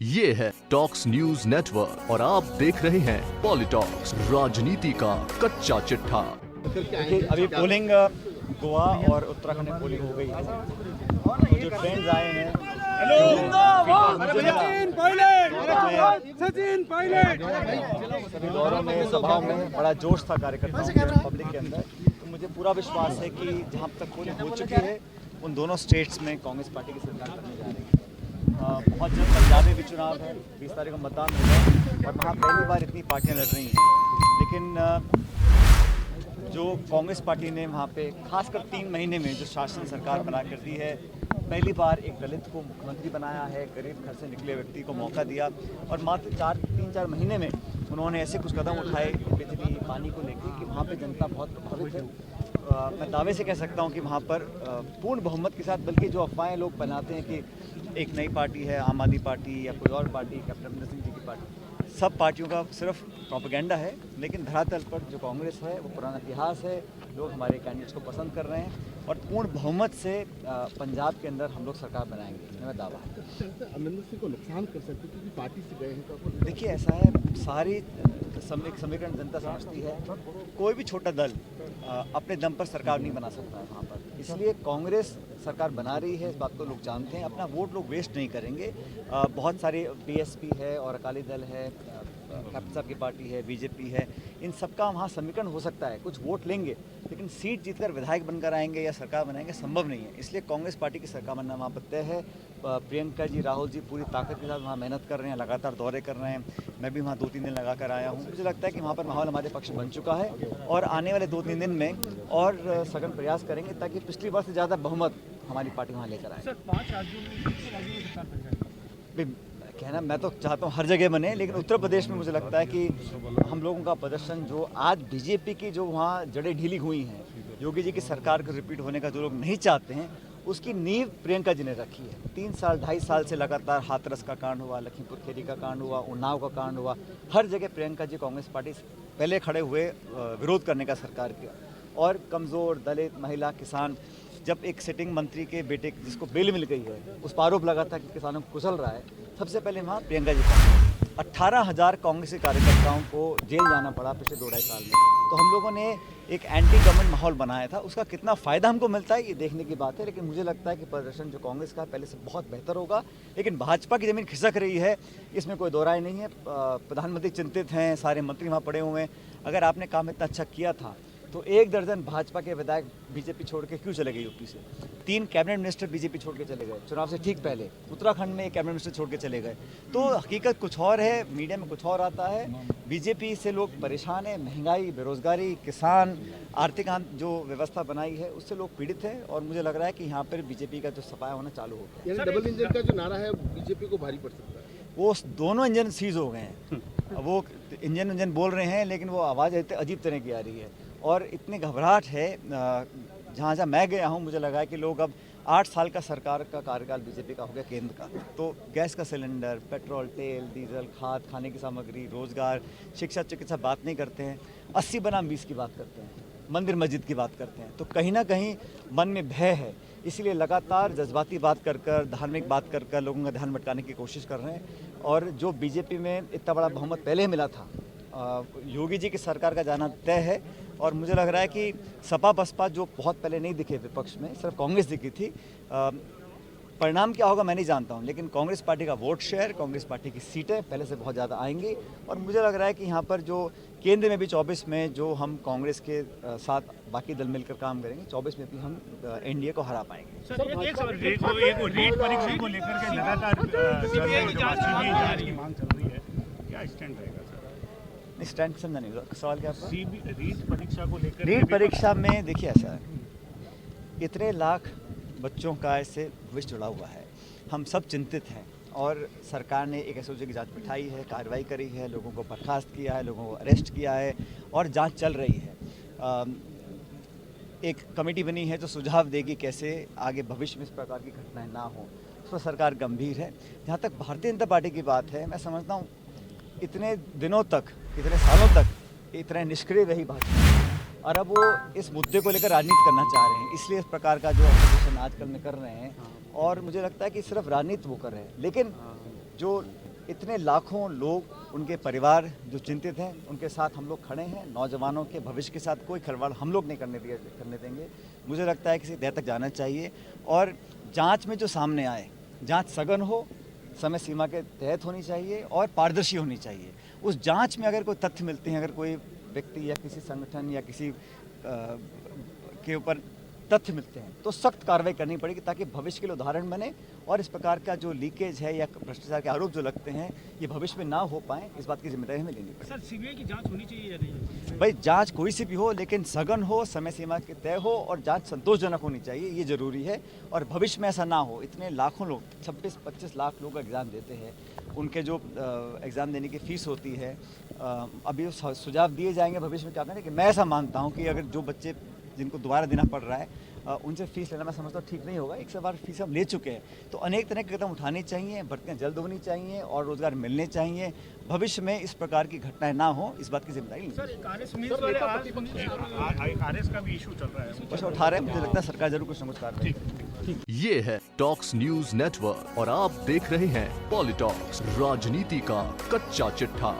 ये है talks news network और आप देख रहे हैं पॉलिटॉक्स, राजनीति का कच्चा चिट्ठा। अभी पोलिंग गोवा और उत्तराखंड में पोलिंग हो गई है। तो जो ट्रेंड्स आए हैं सभी दौरों में, सभाओं में बड़ा जोश था कार्यकर्ताओं के, पब्लिक के अंदर। तो मुझे पूरा विश्वास है कि जहाँ तक पोलिंग हो चुकी है उन दोनों स्टेट्स में कांग्रेस पार्टी की सरकार बनने जा रही है। बहुत जल्द पंजाब में भी चुनाव है, 20 तारीख को मतदान होगा और वहाँ पहली बार इतनी पार्टियाँ लड़ रही हैं। लेकिन जो कांग्रेस पार्टी ने वहाँ पे खासकर 3 महीने में जो शासन सरकार बना कर दी है, पहली बार एक दलित को मुख्यमंत्री बनाया है, गरीब घर से निकले व्यक्ति को मौका दिया और मात्र 3-4 महीने में उन्होंने ऐसे कुछ कदम उठाए बिजली पानी को लेकर कि वहाँ पे जनता बहुत प्रभावित है। मैं दावे से कह सकता हूँ कि वहाँ पर पूर्ण बहुमत के साथ, बल्कि जो अफवाहें लोग बनाते हैं कि एक नई पार्टी है, आम आदमी पार्टी या कोई और पार्टी, कैप्टन अमरिंदर सिंह जी की पार्टी, सब पार्टियों का सिर्फ प्रोपेगेंडा है। लेकिन धरातल पर जो कांग्रेस है वो पुराना इतिहास है, लोग हमारे कैंडिडेट्स को पसंद कर रहे हैं और पूर्ण बहुमत से पंजाब के अंदर हम लोग सरकार बनाएंगे, मेरा दावा है। अमरिंदर सिंह को नुकसान कर सकते क्योंकि पार्टी से गए हैं तो देखिए ऐसा है, सारी समीकरण जनता समझती है, कोई भी छोटा दल अपने दम पर सरकार नहीं बना सकता है वहाँ पर। इसलिए कांग्रेस सरकार बना रही है, इस बात को लोग जानते हैं। अपना वोट लोग वेस्ट नहीं करेंगे। बहुत सारे बीएसपी है और अकाली दल है, कैप्टन साहब की पार्टी है, बीजेपी है, इन सबका वहाँ समीकरण हो सकता है, कुछ वोट लेंगे, लेकिन सीट जीतकर विधायक बनकर आएंगे या सरकार बनाएंगे संभव नहीं है। इसलिए कांग्रेस पार्टी की सरकार बनना वहाँ पर तय है। प्रियंका जी, राहुल जी पूरी ताकत के साथ वहाँ मेहनत कर रहे हैं, लगातार दौरे कर रहे हैं। मैं भी वहाँ 2-3 दिन लगा कर आया हूँ। मुझे लगता है कि वहाँ पर माहौल हमारे पक्ष बन चुका है और आने वाले 2-3 दिन में और सघन प्रयास करेंगे ताकि पिछली बार से ज़्यादा बहुमत हमारी पार्टी वहाँ लेकर आए। कहना मैं तो चाहता हूँ हर जगह बने, लेकिन उत्तर प्रदेश में मुझे लगता है कि हम लोगों का प्रदर्शन, जो आज बीजेपी की जो वहाँ जड़ें ढीली हुई हैं, योगी जी की सरकार को रिपीट होने का जो लोग नहीं चाहते हैं, उसकी नींव प्रियंका जी ने रखी है। 2.5 साल से लगातार हाथरस का कांड हुआ, लखीमपुर खीरी का कांड हुआ, उन्नाव का कांड हुआ, हर जगह प्रियंका जी कांग्रेस पार्टी पहले खड़े हुए विरोध करने का सरकार किया। और कमज़ोर दलित, महिला, किसान, जब एक सिटिंग मंत्री के बेटे जिसको बेल मिल गई है, उस पर आरोप लगा था कि किसानों को कुचल रहा है, सबसे पहले वहाँ प्रियंका जी पहुंची। 18,000 कांग्रेस के कार्यकर्ताओं को जेल जाना पड़ा पिछले 2-2.5 साल में। तो हम लोगों ने एक एंटी गवर्नमेंट माहौल बनाया था, उसका कितना फ़ायदा हमको मिलता है ये देखने की बात है। लेकिन मुझे लगता है कि प्रदर्शन जो कांग्रेस का पहले से बहुत बेहतर होगा। लेकिन भाजपा की ज़मीन खिसक रही है, इसमें कोई दो राय नहीं है। प्रधानमंत्री चिंतित हैं, सारे मंत्री वहाँ पड़े हुए हैं। अगर आपने काम इतना अच्छा किया था तो 1 दर्जन भाजपा के विधायक बीजेपी छोड़ के क्यों चले गए यूपी से? 3 कैबिनेट मिनिस्टर बीजेपी छोड़ के चले गए चुनाव से ठीक पहले। उत्तराखंड में 1 कैबिनेट मिनिस्टर छोड़ के चले गए। तो हकीकत कुछ और है, मीडिया में कुछ और आता है। बीजेपी से लोग परेशान हैं, महंगाई, बेरोजगारी, किसान, आर्थिक जो व्यवस्था बनाई है उससे लोग पीड़ित हैं और मुझे लग रहा है कि यहाँ पर बीजेपी का जो सफाया होना चालू हो गया। यानी डबल इंजन का जो नारा है बीजेपी को भारी पड़ सकता है। वो दोनों इंजन सीज हो गए हैं। वो इंजन बोल रहे हैं, लेकिन वो आवाज़ अजीब तरह की आ रही है और इतनी घबराहट है। जहाँ जहाँ मैं गया हूँ मुझे लगा है कि लोग अब 8 साल का सरकार का कार्यकाल बीजेपी का हो गया केंद्र का, तो गैस का सिलेंडर, पेट्रोल, तेल, डीजल, खाद, खाने की सामग्री, रोजगार, शिक्षा, चिकित्सा बात नहीं करते हैं। 80 बनाम 20 की बात करते हैं, मंदिर मस्जिद की बात करते हैं। तो कहीं ना कहीं मन में भय है, इसलिए लगातार जज्बाती बात कर धार्मिक बात कर लोगों का ध्यान भटकाने की कोशिश कर रहे हैं। और जो बीजेपी में इतना बड़ा बहुमत पहले मिला था, योगी जी की सरकार का जाना तय है। और मुझे लग रहा है कि सपा बसपा जो बहुत पहले नहीं दिखे विपक्ष में, सिर्फ कांग्रेस दिखी थी, परिणाम क्या होगा मैं नहीं जानता हूं, लेकिन कांग्रेस पार्टी का वोट शेयर, कांग्रेस पार्टी की सीटें पहले से बहुत ज़्यादा आएंगी। और मुझे लग रहा है कि यहाँ पर जो केंद्र में भी 24 में जो हम कांग्रेस के साथ बाकी दल मिलकर काम करेंगे, 24 में भी हम एनडीए को हरा पाएंगे। सर, रीट परीक्षा को लेकर के लगातार मांग चल रही है, क्या स्टैंड रहेगा? स्टैंड समझा नहीं, सवाल क्या आपका? रीट परीक्षा को लेकर, रीट परीक्षा में देखिए ऐसा है, इतने लाख बच्चों का इससे भविष्य जुड़ा हुआ है, हम सब चिंतित हैं और सरकार ने एक एसओजी की जांच बिठाई है, कार्रवाई करी है, लोगों को बर्खास्त किया है, लोगों को अरेस्ट किया है और जांच चल रही है। एक कमेटी बनी है जो सुझाव देगी कैसे आगे भविष्य में इस प्रकार की घटनाएं ना हो, उस पर सरकार गंभीर है। जहाँ तक भारतीय जनता पार्टी की बात है, मैं समझता हूँ इतने दिनों तक, इतने सालों तक इतने निष्क्रिय रही भाजपा और अब वो इस मुद्दे को लेकर राजनीति करना चाह रहे हैं, इसलिए इस प्रकार का जो अपोजिशन आजकल में कर रहे हैं। और मुझे लगता है कि सिर्फ राजनीति वो कर रहे हैं, लेकिन जो इतने लाखों लोग, उनके परिवार जो चिंतित हैं, उनके साथ हम लोग खड़े हैं। नौजवानों के भविष्य के साथ कोई खिलवाड़ हम लोग नहीं करने देंगे। मुझे लगता है किसी तह तक जाना चाहिए और जांच में जो सामने आए, जांच सघन हो, समय सीमा के तहत होनी चाहिए और पारदर्शी होनी चाहिए। उस जांच में अगर कोई तथ्य मिलते हैं, अगर कोई व्यक्ति या किसी संगठन या किसी के ऊपर तथ्य मिलते हैं तो सख्त कार्रवाई करनी पड़ेगी, ताकि भविष्य के लिए उदाहरण बने और इस प्रकार का जो लीकेज है या भ्रष्टाचार के आरोप जो लगते हैं ये भविष्य में ना हो पाए, इस बात की जिम्मेदारी हमें लेनी पड़ेगी। सर, सीबीआई की जांच होनी चाहिए या नहीं? भाई जांच कोई सी भी हो, लेकिन सघन हो, समय सीमा के तय हो और जांच संतोषजनक होनी चाहिए, ये जरूरी है। और भविष्य में ऐसा ना हो। इतने लाखों लोग, 26-25 लाख लोग एग्ज़ाम देते हैं, उनके जो एग्ज़ाम देने की फ़ीस होती है, अभी सुझाव दिए जाएंगे भविष्य में क्या करें। कि मैं ऐसा मानता हूँ कि अगर जो बच्चे जिनको दोबारा देना पड़ रहा है उनसे फीस लेना मैं समझता हूँ ठीक नहीं होगा। एक से बार फीस हम ले चुके हैं, तो अनेक तरह के कदम उठाने चाहिए, भर्तियाँ जल्द होनी चाहिए और रोजगार मिलने चाहिए। भविष्य में इस प्रकार की घटनाएं ना हो, इस बात की जिम्मेदारी सर, एक आरएस का भी इशू चल रहा है, कुछ उठा रहे हैं। मुझे लगता है सरकार जरूर कुछ न कुछ कार्रवाई। ये है टॉक्स न्यूज नेटवर्क और आप देख रहे हैं पॉलिटॉक्स, राजनीति का कच्चा चिट्ठा।